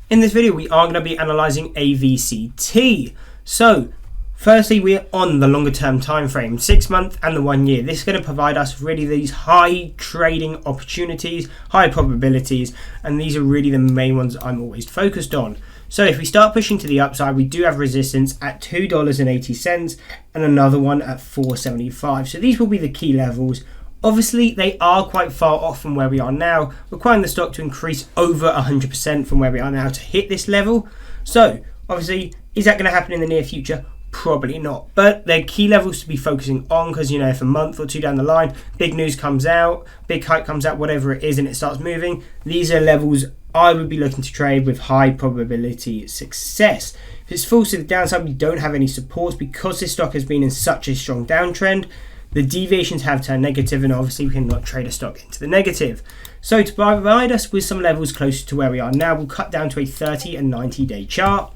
In this video, we are going to be analysing AVCT. So, firstly, we're on the longer term time frame, 6 month and the 1 year. This is going to provide us really these high trading opportunities, high probabilities, and these are really the main ones I'm always focused on. So if we start pushing to the upside, we do have resistance at $2.80 and another one at $4.75. So these will be the key levels. Obviously, they are quite far off from where we are now, requiring the stock to increase over 100% from where we are now to hit this level. So, obviously, is that going to happen in the near future? Probably not. But they're key levels to be focusing on because, if a month or two down the line, big news comes out, big hype comes out, whatever it is, and it starts moving, these are levels I would be looking to trade with high probability success. If it's falls to the downside, we don't have any supports because this stock has been in such a strong downtrend. The deviations have turned negative, and obviously we cannot trade a stock into the negative. So to provide us with some levels closer to where we are now, we'll cut down to a 30 and 90 day chart,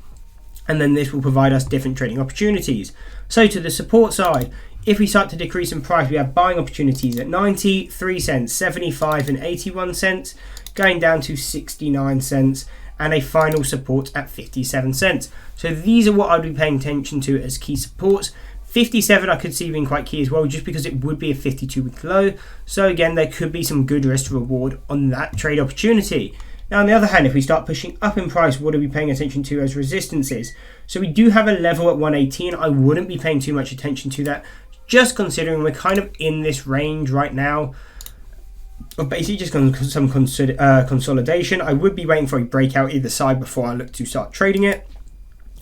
and then this will provide us different trading opportunities. So to the support side, if we start to decrease in price, we have buying opportunities at 93 cents, 75 and 81 cents, going down to 69 cents, and a final support at 57 cents. So these are what I'd be paying attention to as key supports. 57 I could see being quite key as well, just because it would be a 52-week low. So again, there could be some good risk to reward on that trade opportunity. Now on the other hand, if we start pushing up in price, what are we paying attention to as resistances? So we do have a level at 118. I wouldn't be paying too much attention to that, just considering we're kind of in this range right now. Basically just some consolidation. I would be waiting for a breakout either side before I look to start trading it.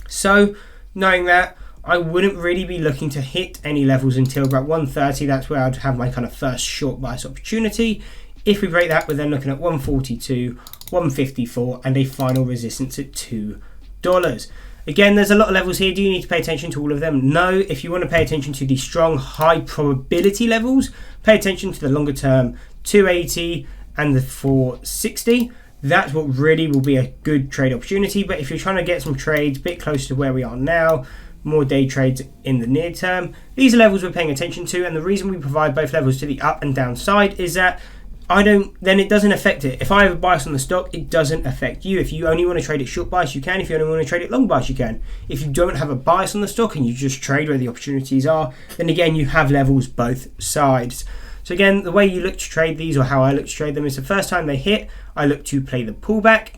So knowing that, I wouldn't really be looking to hit any levels until about 130. That's where I'd have my kind of first short bias opportunity. If we break that, we're then looking at 142, 154, and a final resistance at $2. Again, there's a lot of levels here. Do you need to pay attention to all of them? No. If you want to pay attention to the strong high probability levels, pay attention to the longer term 280 and the 460. That's what really will be a good trade opportunity. But if you're trying to get some trades a bit close to where we are now, more day trades in the near term, these are levels we're paying attention to. And the reason we provide both levels to the up and down side is that then it doesn't affect it. If I have a bias on the stock, it doesn't affect you. If you only want to trade it short bias, you can. If you only want to trade it long bias, you can. If you don't have a bias on the stock and you just trade where the opportunities are, then again, you have levels both sides. So again, the way you look to trade these, or how I look to trade them, is the first time they hit, I look to play the pullback.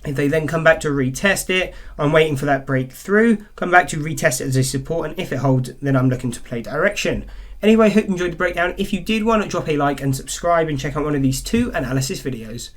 If they then come back to retest it, I'm waiting for that breakthrough, come back to retest it as a support, and if it holds, then I'm looking to play direction. Anyway, hope you enjoyed the breakdown. If you did, why not drop a like and subscribe and check out one of these two analysis videos.